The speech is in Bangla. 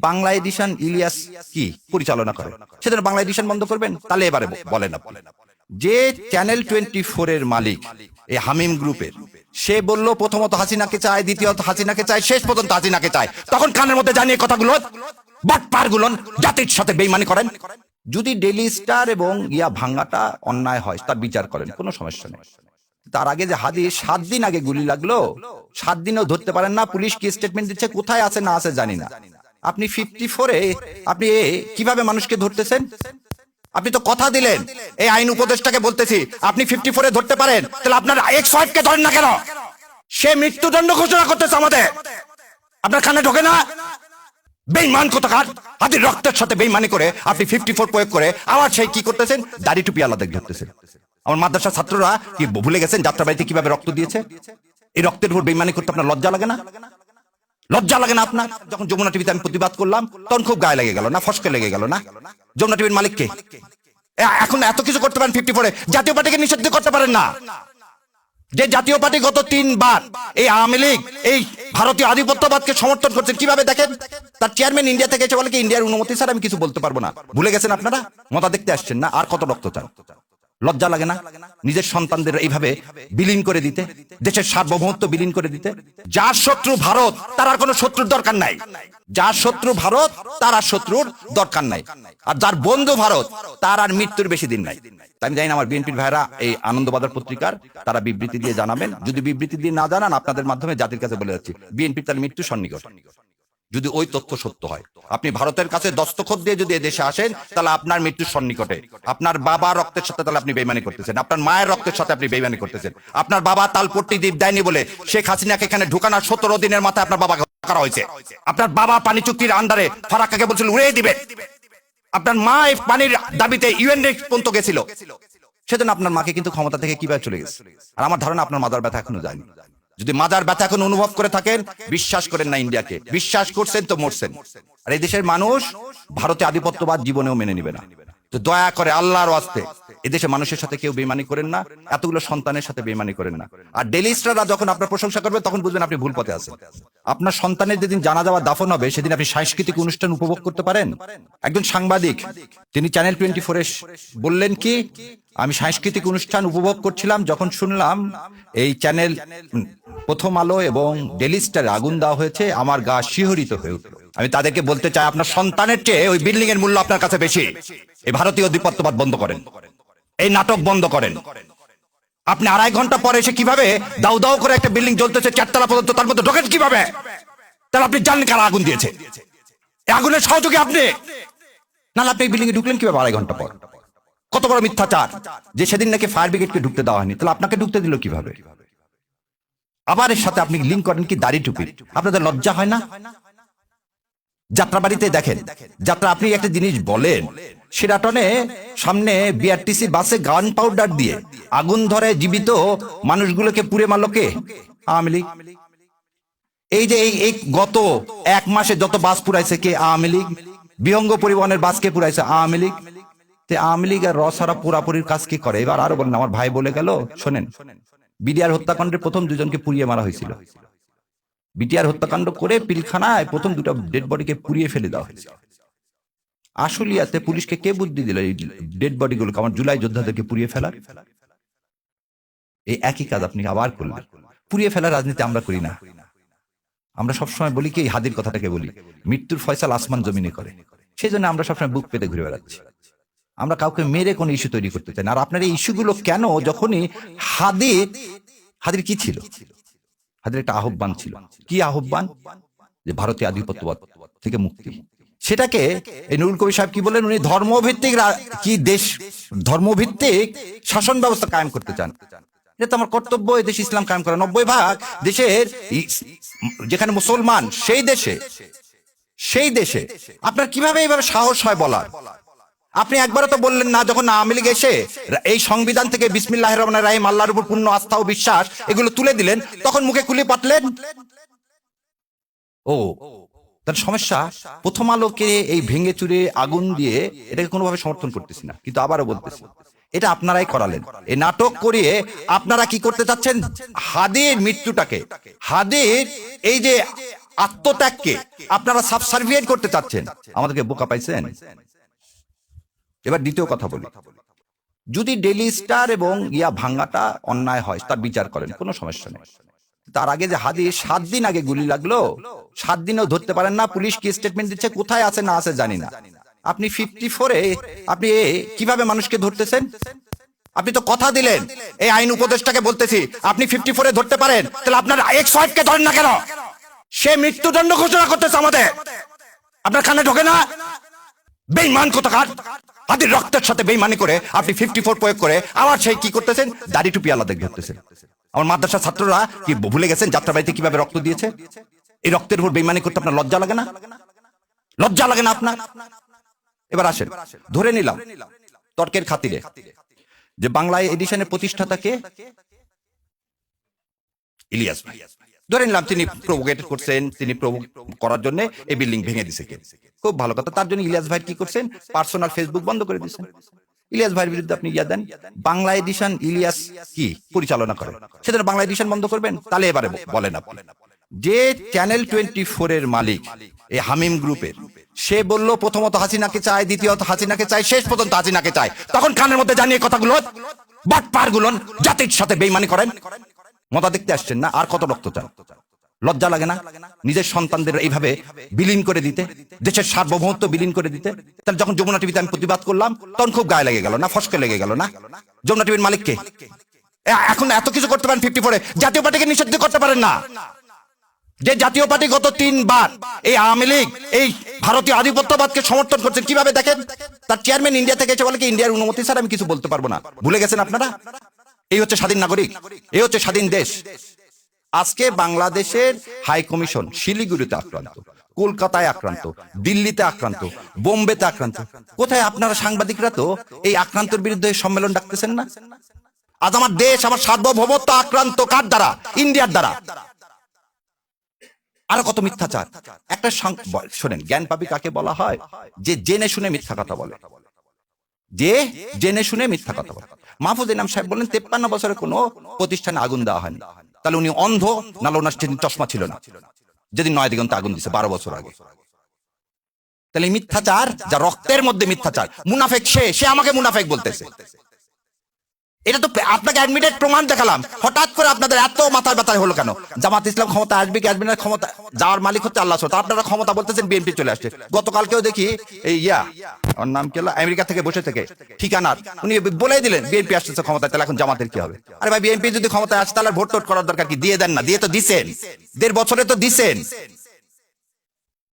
বাংলা এডিশন ইলিয়াস কি পরিচালনা করে, সেজন্য বাংলা এডিশন বন্ধ করবেন? তাহলে এবারে বলেন আপনি। যে চ্যানেল 24 এর মালিক এই হামিম গ্রুপের, সে বললো প্রথমত হাসিনাকে চায়, দ্বিতীয়ত হাসিনাকে চায়, শেষ পর্যন্ত হাসিনাকে চায়, তখন কানের মধ্যে জানিয়ে কথাগুলো বাটপার গুলো জাতির সাথে বেইমানি করেন। যদি ডেইলি স্টার এবং ভাঙ্গাটা অন্যায় হয় তার বিচার করেন, কোনো সমস্যা নেই। তার আগে যে হাদিস 7 দিন আগে গুলি লাগলো, 7 দিনও ধরতে পারেন না, পুলিশ কি স্টেটমেন্ট দিচ্ছে, কোথায় আছে না আছে জানি না। আপনি 54-এ আপনি কিভাবে মানুষকে ধরতেছেন? আপনি তো কথা দিলেন, এই আইন উপদেষ্টাকে বলতেছি, আপনি 54-এ ধরতে পারেন, তাহলে আপনার এক্স ওয়াইফকে ধরেন না কেন? সে মৃত্যুদণ্ড ঘোষণা করতেছে আমাদের, আপনার কানে ঢোকে না? বেঈমান কোথাকার, হাতির রক্তের সাথে বেঈমানি করে আপনি 54 প্রয়োগ করে আবার সেই কি করতেছেন, দাড়ি টুপি আলাদা ধরতেছেন। আমার মাদ্রাসার ছাত্ররা কি ভুলে গেছেন যাত্রাবাড়িতে কিভাবে রক্ত দিয়েছে? এই রক্তের উপর বেঈমানি করতে আপনার লজ্জা লাগে না? লজ্জা লাগে না আপনার? যখন যমুনা টিভিতে আমি প্রতিবাদ করলাম তখন খুব গায়ে লেগে গেল না, ফসকে লেগে গেল না? যমুনা টিভির মালিককে এখন এত কিছু করতে পারেন 54-এ, জাতীয় পার্টিকে নিষিদ্ধ করতে পারেন না? যে জাতীয় পার্টি গত 3 বার এই আওয়ামী লীগ এই ভারতীয় আধিপত্যবাদকে সমর্থন করছেন, কিভাবে দেখেন? তার চেয়ারম্যান ইন্ডিয়া থেকে এসে বলে কি ইন্ডিয়ার অনুমতি স্যার আমি কিছু বলতে পারবো না। ভুলে গেছেন আপনারা? মজা দেখতে আসছেন না? আর কত রক্ত চান? লজ্জা লাগে না নিজের সন্তানদের এইভাবে বিলীন করে দিতে, দেশের সার্বভৌমত্ব বিলীন করে দিতে? যার শত্রু ভারত তার আর কোনো শত্রুর দরকার নাই, যার শত্রু ভারত তার আর শত্রুর দরকার নাই, আর যার বন্ধু ভারত তার আর মৃত্যুর বেশি দিন নাই। আমি জানি না আমার বিএনপির ভাইরা এই আনন্দবাজার পত্রিকার তারা বিবৃতি দিয়ে জানাবেন, যদি বিবৃতি দিয়ে না জানান আপনাদের মাধ্যমে জাতির কাছে বলে যাচ্ছি, বিএনপির তার মৃত্যু সন্নিকট। যদি ওই তথ্য সত্য হয়, আপনি ভারতের কাছে দস্তখত দিয়ে যদি এদেশে আসেন, তাহলে আপনার মৃত্যুর সন্নিকটে। আপনার বাবা রক্তের সাথে তাহলে আপনি বেইমানি করতেছেন, আপনার মায়ের রক্তের সাথে আপনি বেইমানি করতেছেন। আপনার বাবা তালপট্টি দ্বীপ দেয়নি বলে শেখ হাসিনাকে এখানে ঢুকানোর 17 দিনের মাথায় আপনার বাবাকে করা হয়েছে। আপনার বাবা পানি চুক্তির আন্ডারে ফারাক্কাকে বলছিল উড়িয়ে দিবে, আপনার মা এই পানির দাবিতে ইউএন পর্যন্ত গেছিল, সেজন্য আপনার মাকে কিন্তু ক্ষমতা থেকে কিভাবে চলে গেছে। আর আমার ধারণা আপনার মাদার ব্যথা এখনো যায়নি। যদি মাদার ব্যথা এখন অনুভব করে থাকেন, বিশ্বাস করেন না ইন্ডিয়াকে, বিশ্বাস করছেন তো মরছেন। আর এই দেশের মানুষ ভারতে আধিপত্যবাদ জীবনেও মেনে নিবে না। তো দয়া করে আল্লাহর ওয়াস্তে এদেশে মানুষের সাথে কেউ বেইমানি করেন না, এতগুলো সন্তানের সাথে বেইমানি করেন না। আর ডেইলি স্টাররা যখন আপনার প্রশংসা করবে তখন বুঝবেন আপনি ভুল পথে আছেন। আপনার সন্তানের যেদিন জানা যাওয়া দাফন হবে সেদিন আপনি সাংস্কৃতিক অনুষ্ঠান উপভোগ করতে পারেন। একজন সাংবাদিক তিনি চ্যানেল 24-এ বললেন কি, আমি সাংস্কৃতিক অনুষ্ঠান উপভোগ করছিলাম, যখন শুনলাম এই চ্যানেল প্রথম আলো এবং ডেইলি স্টারে আগুন দেওয়া হয়েছে, আমার গা শিহরিত হয়ে উঠল। আমি তাদেরকে বলতে চাই, আপনার সন্তানের চেয়ে ওই বিল্ডিং এর মূল্য আপনার কাছে বেশি। এই ভারতীয় আধিপত্যবাদ বন্ধ করেন, এই নাটক বন্ধ করেন। আপনি 2.5 ঘন্টা পরে এসে কিভাবে দাউ দাউ করে একটা বিল্ডিং জ্বলতেছে 4 তলা পর্যন্ত, তার মধ্যে ঢোকেন কিভাবে? তাহলে আপনি জানেন কারা আগুন দিয়েছে? এই আগুনের সহযোগী আপনি, নাহলে আপনি এই বিল্ডিং এ ঢুকলেন কিভাবে 2.5 ঘন্টা পর? কত বড় মিথ্যাচার যে সেদিন নাকি ফায়ার ব্রিগেডকে ঢুকতে দেওয়া হয়নি, তাহলে আপনাকে ঢুকতে দিল কিভাবে? আবার এর সাথে আপনি লিঙ্ক করেন কি দাড়ি টুপি। আপনাদের লজ্জা হয় না? যাত্রাবাড়িতে দেখেন, যাত্রা আপনি একটা জিনিস বলেন, সেরাটনে সামনে বিআরটিসি বাসে গান পাউডার দিয়ে আগুন ধরে জীবিত মানুষগুলোকে পুড়ে মারল কে? আওয়ামী লীগ। এই যে এই গত 1 মাসে যত বাস পুরাইছে কে? আওয়ামী লীগ। বিহঙ্গ পরিবহনের বাস কে পুরাইছে? আওয়ামী লীগ। আওয়ামী লীগ আর রসারা পুরাপুরির কাজ কি করে? এবার আরো বলেন, আমার ভাই বলে গেল, শোনেন, বিডিআর হত্যাকাণ্ডের প্রথম 2 জনকে পুড়িয়ে মারা হয়েছিল। বিটিআর হত্যাকাণ্ড করে পিলখানায় প্রথম 2টা ডেড বডিকে পুড়িয়ে ফেলে দেওয়া হয়েছে। আশুলিয়াতে পুলিশকে কে বুদ্ধি দিল এই ডেড বডিগুলোকে, আমার জুলাই যোদ্ধাদেরকে পুড়িয়ে ফেলার? এই একই কাজ আপনি আবার করলেন। পুড়িয়ে ফেলার রাজনীতি আমরা করি না। আমরা সবসময় বলি কি, হাদির কথাটাকে বলি, মৃত্যুর ফয়সাল আসমান জমিনে করে। সেই জন্য আমরা সবসময় বুক পেতে ঘুরে বেড়াচ্ছি। আমরা কাউকে মেরে কোনো ইস্যু তৈরি করতে চাই না। আর আপনার এই ইস্যুগুলো কেন? যখনই হাদির কি ছিল? হাদির একটা আহ্বান ছিল। কি আহ্বান? যে ভারতীয় আধিপত্যবাদ থেকে মুক্তি। সেটাকে এই নুরুল কবির সাহেব কি বলেন, উনি ধর্মভিত্তিক কি দেশ, ধর্মভিত্তিক শাসন ব্যবস্থা কায়েম করতে চান। এটা তো আমার কর্তব্য, এই দেশ ইসলাম কায়েম করা। 90% দেশের যেখানে মুসলমান, সেই দেশে আপনার কিভাবে এইভাবে সাহস হয় বলার? আপনি একবারও তো বললেন না, যখন আওয়ামী লীগ এসে এই সংবিধান থেকে বিসমিল্লাহির রহমানির রহিম, আল্লাহর উপর পূর্ণ আস্থা ও বিশ্বাস এগুলো তুলে দিলেন, তখন মুখে কুলি পাতলেন। ও তার সমস্যা, প্রথম আলোকে এই ভেঙে চুরে আগুন দিয়ে এটাকে কোনোভাবে সমর্থন করতেছি না, কিন্তু আবারও বলতেছি, এটা আপনারাই করালেন। এই নাটক করিয়ে আপনারা কি করতে চাচ্ছেন? হাদির মৃত্যুটাকে, হাদির এই যে আত্মত্যাগকে আপনারা সাবসার্ভিয়েন্ট করতে চাচ্ছেন, আমাদেরকে বোকা পাইছেন। এবার দ্বিতীয় কথা বলি, যদি ডেইলি স্টার এবং ভাঙ্গাটা অন্যায় হয় তার বিচার করেন, কোনো সমস্যা নেই। তার আগে যে হাদিস 7 দিন আগে গুলি লাগলো, 7 দিনেও ধরতে পারেন না, পুলিশ কি স্টেটমেন্ট দিচ্ছে, কোথায় আছে না আছে জানি না। আপনি 54-এ আপনি কিভাবে মানুষকে ধরতেছেন? আপনি তো কথা দিলেন, এই আইন উপদেষ্টাকে বলতেছি, আপনি 54-এ ধরতে পারেন, তাহলে আপনার এক্স ওয়াইফকে ধরেন না কেন? সে মৃত্যুদণ্ড ঘোষণা করতেছে আমাদের, আপনার কানে ঢোকে না? বেঈমান কোথাকার, হাতির রক্তের সাথে বেঈমানি করে আপনি 54 প্রয়োগ করে আবার সেই কি করতেছেন, দাড়ি টুপি আলাদা ধরতেছেন। আমার মাদ্রাসার ছাত্ররা কি ভুলে গেছেন যাত্রাবাড়িতে কিভাবে রক্ত দিয়েছে? এই রক্তের উপর বেঈমানি করতে আপনার লজ্জা লাগে না? লজ্জা লাগে না আপনার? এবার আসেন, ধরে নিলাম তর্কের খাতিরে যে বাংলা এডিশনের প্রতিষ্ঠাতাকে ইলিয়াস ভাই, ধরে নিলাম তিনি প্রভোকেট করছেন, তিনি করার জন্য এই বিল্ডিং ভেঙে দিছে। খুব ভালো কথা, তার জন্য ইলিয়াস ভাই কি করছেন, পার্সোনাল ফেসবুক বন্ধ করে দিচ্ছেন। ইলিয়াস ভাইয়ের বিরুদ্ধে আপনি দেন, বাংলা এডিশন ইলিয়াস কি পরিচালনা করে, সেজন্য বাংলা এডিশন বন্ধ করবেন? তাহলে এবারে বলেন আপনি। যে চ্যানেল 24-এর মালিক এই হামিম গ্রুপের, সে বলল প্রথমত হাসিনাকে চায়, দ্বিতীয়ত হাসিনাকে চায়, শেষ পর্যন্ত হাসিনাকে চায়, তখন কানের মধ্যে জানিয়ে কথাগুলো বাটপার গুলো জাতির সাথে বেঈমানি করেন। মজা দেখতে আসছেন না? আর কত রক্ত চান? লজ্জা লাগে না নিজের সন্তানদের এইভাবে বিলীন করে দিতে, দেশের সার্বভৌমত্ব বিলীন করে দিতে? তাহলে যখন যমুনা টিভিতে আমি প্রতিবাদ করলাম তখন খুব গায়ে লেগে গেল না, ফসকে লেগে গেল না? যমুনা টিভির মালিককে এখন এত কিছু করতে পারেন 54-এ, জাতীয় পার্টিকে নিষিদ্ধ করতে পারেন না? যে জাতীয় পার্টি গত 3 বার এই আওয়ামী লীগ এই ভারতীয় আধিপত্যবাদকে সমর্থন করছেন, কিভাবে দেখেন? তার চেয়ারম্যান ইন্ডিয়া থেকে এসে বলে কি ইন্ডিয়ার অনুমতি স্যার আমি কিছু বলতে পারবো না। ভুলে গেছেন আপনারা? এই হচ্ছে স্বাধীন নাগরিক, এই হচ্ছে স্বাধীন দেশ। আজকে বাংলাদেশের হাই কমিশন শিলিগুড়িতে আক্রান্ত, কলকাতায় আক্রান্ত, দিল্লিতে আক্রান্ত, বোম্বেতে আক্রান্ত। কোথায় আপনারা সাংবাদিকরা তো এই আক্রান্তের বিরুদ্ধে সম্মেলন ডাকতেছেন না? আজ আমার দেশ, আমার সার্বভৌমত্ব আক্রান্ত কার দ্বারা? ইন্ডিয়ার দ্বারা। আরো কত মিথ্যাচার। একটা শোনেন, জ্ঞান পাপী কাকে বলা হয়? যে জেনে শুনে মিথ্যা কথা বলে, যে জেনে শুনে মিথ্যা কথা বলে। মাহফুজ ইনাম সাহেব বলেন 53 বছরে কোনো প্রতিষ্ঠানে আগুন দেওয়া হয়নি। তাহলে উনি অন্ধ, নাহলে ওনার চশমা ছিল না যেদিন 9 দিগন্তে আগুন দিছে 12 বছর আগে। তাহলে মিথ্যাচার, যা রক্তের মধ্যে মিথ্যাচার, মুনাফেক সে আমাকে মুনাফেক বলতেছে। এটা তো আপনাকে অ্যাডমিটেড প্রমাণ দেখালাম, হঠাৎ করে আপনাদের এত মাথার ব্যথা হলো কেন? জামাত ইসলাম ক্ষমতা আসবে কি আসবে না, ক্ষমতা যাওয়ার মালিক হচ্ছে আল্লাহ। আপনারা ক্ষমতা বলতেছেন, বিএনপি চলে আসছে। গতকালকেও দেখি এই ওর নাম কি হলো, আমেরিকা থেকে বসে থেকে ঠিকানার উনি বলে দিলেন বিএনপি আসতেছে ক্ষমতায়, তাহলে এখন জামাতের কি হবে? আরে ভাই, বিএনপি যদি ক্ষমতায় আসে তাহলে ভোট টোট করার দরকার কি? দিয়ে দেন না, দিয়ে তো দিছেন, 1.5 বছরে তো দিছেন।